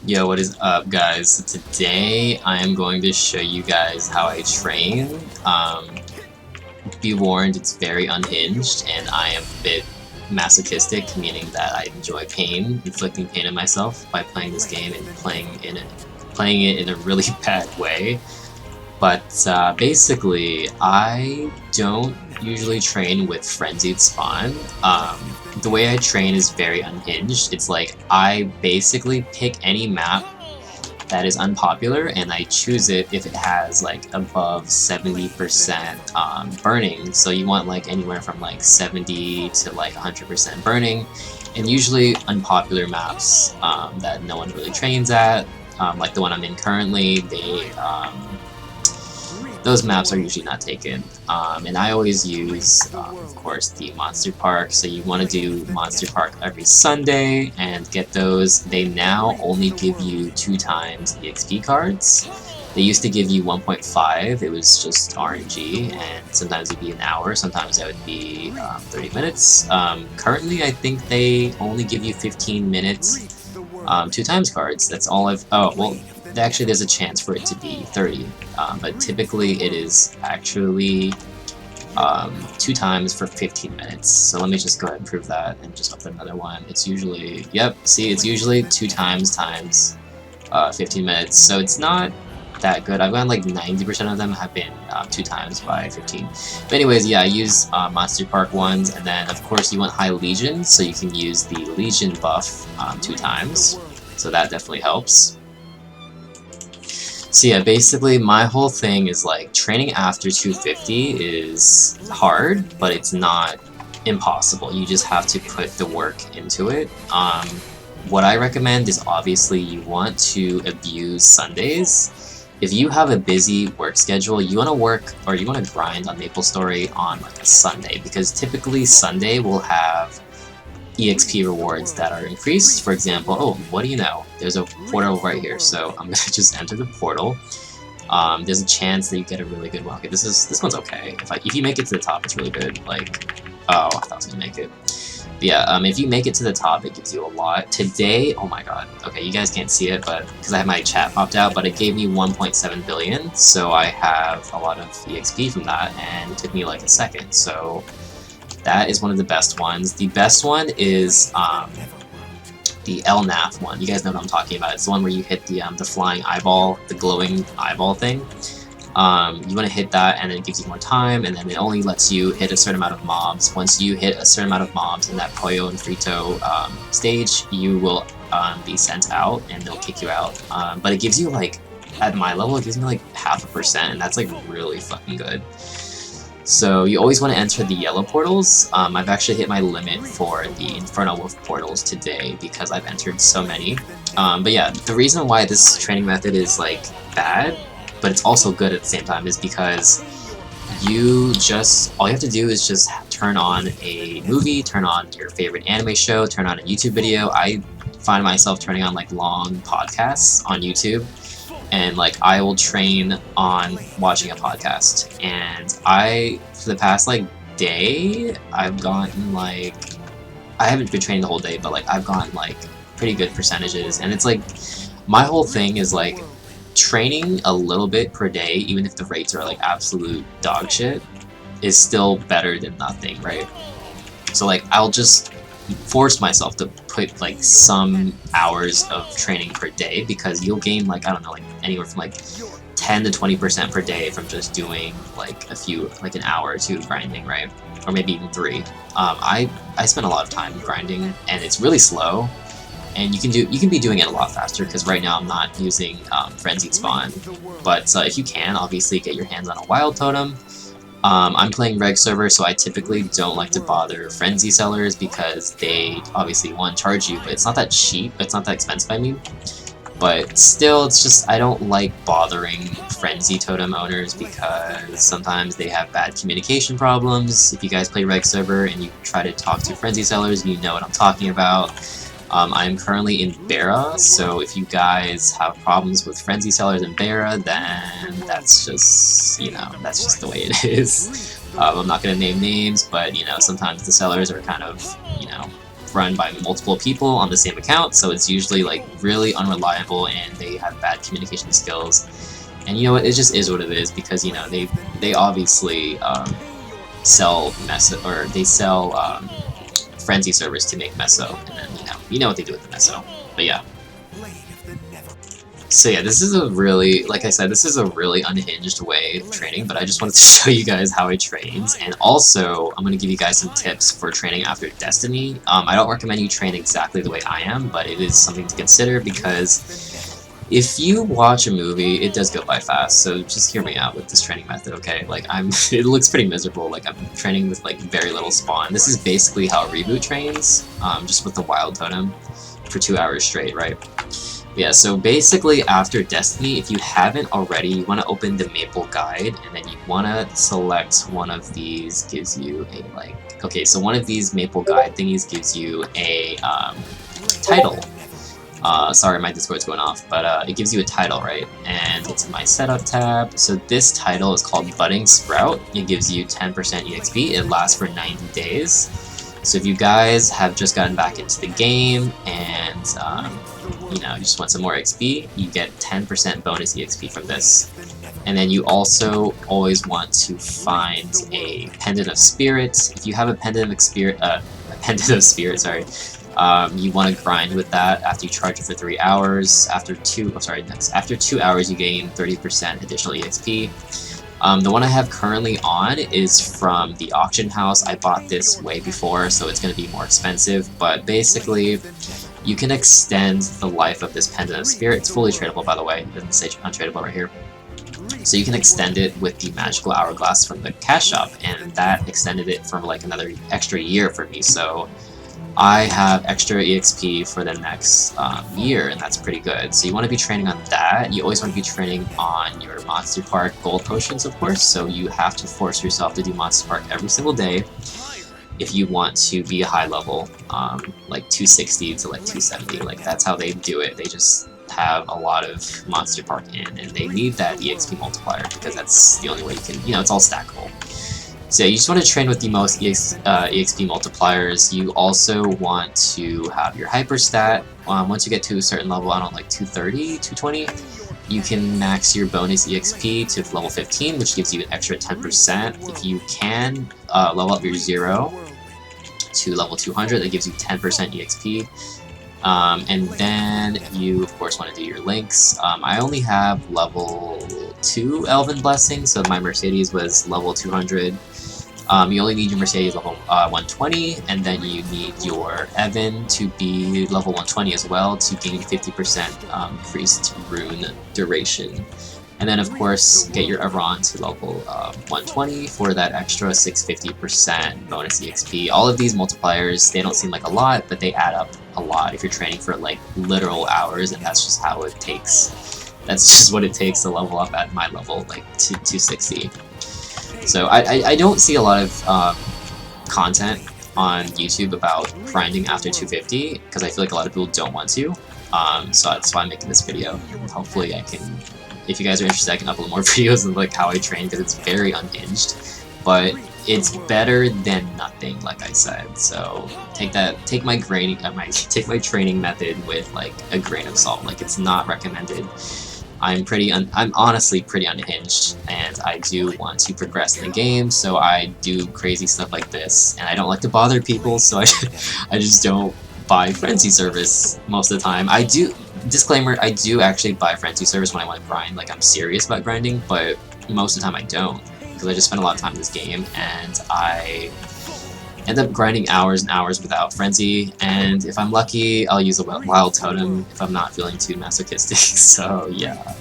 Yo, what is up, guys? So today I am going to show you guys how I train. Be warned, it's very unhinged, and I am a bit masochistic, meaning that I enjoy pain, inflicting pain on myself by playing this game and playing it in a really bad way. But basically, I don't usually train with Frenzied Spawn. The way I train is very unhinged. It's like I basically pick any map that is unpopular and I choose it if it has like above 70% burning. So you want like anywhere from like 70 to like 100% burning, and usually unpopular maps that no one really trains at, like the one I'm in currently. Those maps are usually not taken, and I always use, of course, the Monster Park. So you want to do Monster Park every Sunday and get those. They now only give you 2 times EXP cards. They used to give you 1.5, it was just RNG, and sometimes it'd be an hour, sometimes it would be 30 minutes. Currently, I think they only give you 15 minutes, 2 times cards. That's all I've... Oh, well, actually there's a chance for it to be 30, but typically it is actually 2 times for 15 minutes. So let me just go ahead and prove that and just upload another one. It's usually, yep, see, it's usually 2 times 15 minutes, so it's not that good. I've gotten like 90% of them have been 2 times by 15. But anyways, yeah, I use Monster Park ones, and then of course you want High Legion, so you can use the Legion buff 2 times, so that definitely helps. So yeah, basically my whole thing is like training after 250 is hard, but it's not impossible. You just have to put the work into it. What I recommend is obviously you want to abuse Sundays. If you have a busy work schedule, you want to work or you want to grind on MapleStory on like a Sunday, because typically Sunday will have EXP rewards that are increased. For example, oh, what do you know? There's a portal right here, so I'm gonna just enter the portal. There's a chance that you get a really good rocket. This one's okay. If you make it to the top, it's really good. Like, oh, I thought I was gonna make it. But yeah, if you make it to the top, it gives you a lot. Today, oh my god. Okay, you guys can't see it, but because I have my chat popped out, but it gave me 1.7 billion, so I have a lot of EXP from that, and it took me like a second. So that is one of the best ones. The best one is the LNAF one. You guys know what I'm talking about. It's the one where you hit the flying eyeball, the glowing eyeball thing. You want to hit that, and then it gives you more time, and then it only lets you hit a certain amount of mobs. Once you hit a certain amount of mobs in that Poyo and Frito stage, you will be sent out, and they'll kick you out. But it gives you, like, at my level, it gives me like 0.5%, and that's like really fucking good. So you always want to enter the yellow portals. I've actually hit my limit for the Inferno Wolf portals today because I've entered so many. But yeah, the reason why this training method is like bad, but it's also good at the same time, is because all you have to do is just turn on a movie, turn on your favorite anime show, turn on a YouTube video. I find myself turning on like long podcasts on YouTube, and like I will train on watching a podcast, and for the past like day, I've gotten like, I haven't been training the whole day, but like I've gotten like pretty good percentages. And it's like, my whole thing is like training a little bit per day, even if the rates are like absolute dog shit, is still better than nothing, right? So like I'll just force myself to put like some hours of training per day, because you'll gain like, I don't know, like anywhere from like 10 to 20% per day from just doing like an hour or 2 grinding, right? Or maybe even 3. I spend a lot of time grinding, and it's really slow, and you can be doing it a lot faster, because right now I'm not using Frenzied Spawn. But if you can, obviously get your hands on a wild totem. I'm playing reg server, so I typically don't like to bother frenzy sellers, because they obviously, one, charge you, but it's not that cheap, it's not that expensive, I mean. But still, it's just, I don't like bothering frenzy totem owners, because sometimes they have bad communication problems. If you guys play reg server and you try to talk to frenzy sellers, you know what I'm talking about. I'm currently in Bera, so if you guys have problems with frenzy sellers in Bera, then that's just, you know, that's just the way it is. I'm not going to name names, but, you know, sometimes the sellers are kind of, you know, run by multiple people on the same account, so it's usually like really unreliable and they have bad communication skills. And you know what, it just is what it is, because you know they obviously sell meso, or they sell frenzy servers to make meso, and then you know what they do with the meso. But yeah. So yeah, this is a really, like I said, this is a really unhinged way of training, but I just wanted to show you guys how I trains, and also I'm going to give you guys some tips for training after Destiny. I don't recommend you train exactly the way I am, but it is something to consider, because if you watch a movie, it does go by fast, so just hear me out with this training method, okay? Like, it looks pretty miserable, like I'm training with like very little spawn. This is basically how Reboot trains, just with the wild totem for 2 hours straight, right? Yeah, so basically after Destiny, if you haven't already, you want to open the Maple Guide, and then you want to select one of these, gives you a, like, okay, so one of these Maple Guide thingies gives you a title. Sorry, my Discord's going off, but it gives you a title, right? And it's in my setup tab. So this title is called Budding Sprout. It gives you 10% EXP. It lasts for 90 days. So if you guys have just gotten back into the game and you know, you just want some more XP, you get 10% bonus EXP from this. And then you also always want to find a Pendant of Spirits. If you have a Pendant of Spirit, sorry, you want to grind with that after you charge it for 3 hours. After 2 hours, you gain 30% additional EXP. The one I have currently on is from the auction house. I bought this way before, so it's going to be more expensive, but basically you can extend the life of this Pendant of Spirit. It's fully tradable, by the way. It doesn't say untradable right here. So you can extend it with the magical hourglass from the cash shop, and that extended it for like another extra year for me. So I have extra EXP for the next year, and that's pretty good. So you want to be training on that. You always want to be training on your Monster Park gold potions, of course, so you have to force yourself to do Monster Park every single day if you want to be a high level, like 260 to like 270. Like, that's how they do it. They just have a lot of Monster Park in, and they need that EXP multiplier, because that's the only way you can, you know, it's all stackable. So you just want to train with the most EXP multipliers. You also want to have your hyperstat. Once you get to a certain level, I don't know, like 230, 220, you can max your bonus EXP to level 15, which gives you an extra 10%. If you can level up your 0 to level 200, that gives you 10% EXP. And then you, of course, want to do your links. I only have level 2 Elven Blessing, so my Mercedes was level 200. You only need your Mercedes level 120, and then you need your Evan to be level 120 as well to gain 50% increased rune duration. And then, of course, get your Aron to level 120 for that extra 650% bonus EXP. All of these multipliers, they don't seem like a lot, but they add up a lot if you're training for like literal hours, and that's just how it takes. That's just what it takes to level up at my level, like to 260. So I don't see a lot of content on YouTube about grinding after 250, because I feel like a lot of people don't want to. So that's why I'm making this video. Hopefully I can, if you guys are interested, I can upload more videos of like how I train, because it's very unhinged. But it's better than nothing, like I said. So take my training method with like a grain of salt. Like, it's not recommended. I'm honestly pretty unhinged, and I do want to progress in the game, so I do crazy stuff like this, and I don't like to bother people, so I just don't buy Frenzy Service most of the time. Disclaimer, I do actually buy Frenzy Service when I want to grind, like I'm serious about grinding, but most of the time I don't, because I just spend a lot of time in this game, and I end up grinding hours and hours without Frenzy, and if I'm lucky, I'll use a Wild Totem if I'm not feeling too masochistic, so yeah.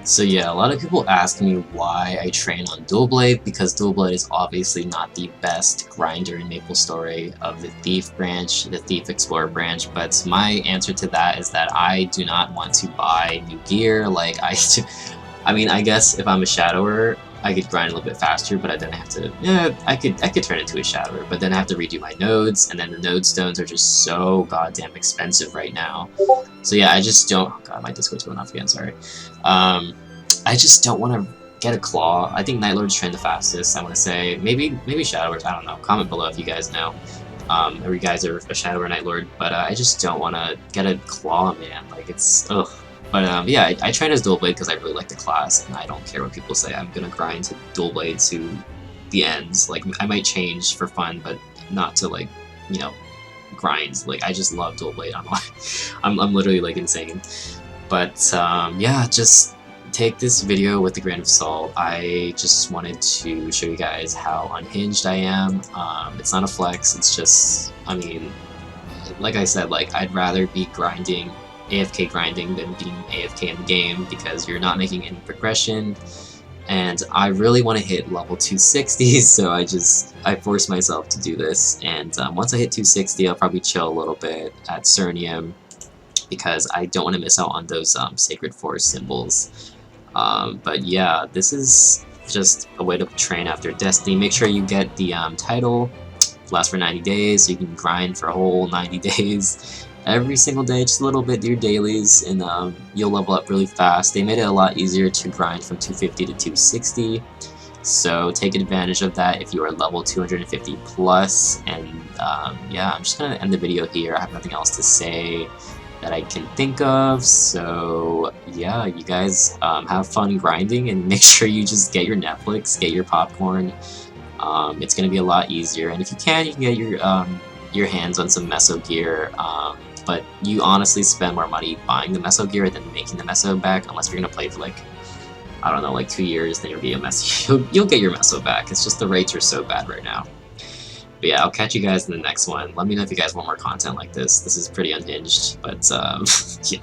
So yeah, a lot of people ask me why I train on Dual Blade, because Dual Blade is obviously not the best grinder in MapleStory of the Thief branch, the Thief Explorer branch, but my answer to that is that I do not want to buy new gear. Like, I mean, I guess if I'm a Shadower, I could grind a little bit faster, but then I have to, I could turn into a Shadower, but then I have to redo my nodes, and then the node stones are just so goddamn expensive right now. So yeah, I just don't, oh god, my Discord's going off again, sorry. I just don't want to get a Claw. I think Night Lords train the fastest, I want to say. Maybe Shadowers, I don't know. Comment below if you guys know. or you guys are a Shadow or Night Lord, but I just don't want to get a Claw, man. Like, it's ugh. But yeah, I train as Dual Blade because I really like the class, and I don't care what people say. I'm gonna grind to Dual Blade to the ends. Like, I might change for fun, but not to, like, you know, grind. Like, I just love Dual Blade. I don't know why. I'm literally, like, insane. But yeah, just take this video with a grain of salt. I just wanted to show you guys how unhinged I am. It's not a flex, it's just, I mean, like I said, like, I'd rather be grinding, AFK grinding, than being AFK in the game, because you're not making any progression, and I really want to hit level 260, so I force myself to do this, and once I hit 260, I'll probably chill a little bit at Cernium, because I don't want to miss out on those Sacred Forest symbols. But yeah, this is just a way to train after Destiny. Make sure you get the title, lasts for 90 days, so you can grind for a whole 90 days. Every single day, just a little bit, do your dailies, and you'll level up really fast. They made it a lot easier to grind from 250 to 260, so take advantage of that if you are level 250 plus. And yeah, I'm just gonna end the video here. I have nothing else to say that I can think of, so yeah, you guys have fun grinding, and make sure you just get your Netflix, get your popcorn. It's gonna be a lot easier, and if you can get your hands on some Meso gear, but you honestly spend more money buying the Meso gear than making the Meso back, unless you're gonna play for, like, I don't know, like 2 years, then you'll be a Meso. You'll get your Meso back. It's just the rates are so bad right now. But yeah, I'll catch you guys in the next one. Let me know if you guys want more content like this. This is pretty unhinged, but yeah.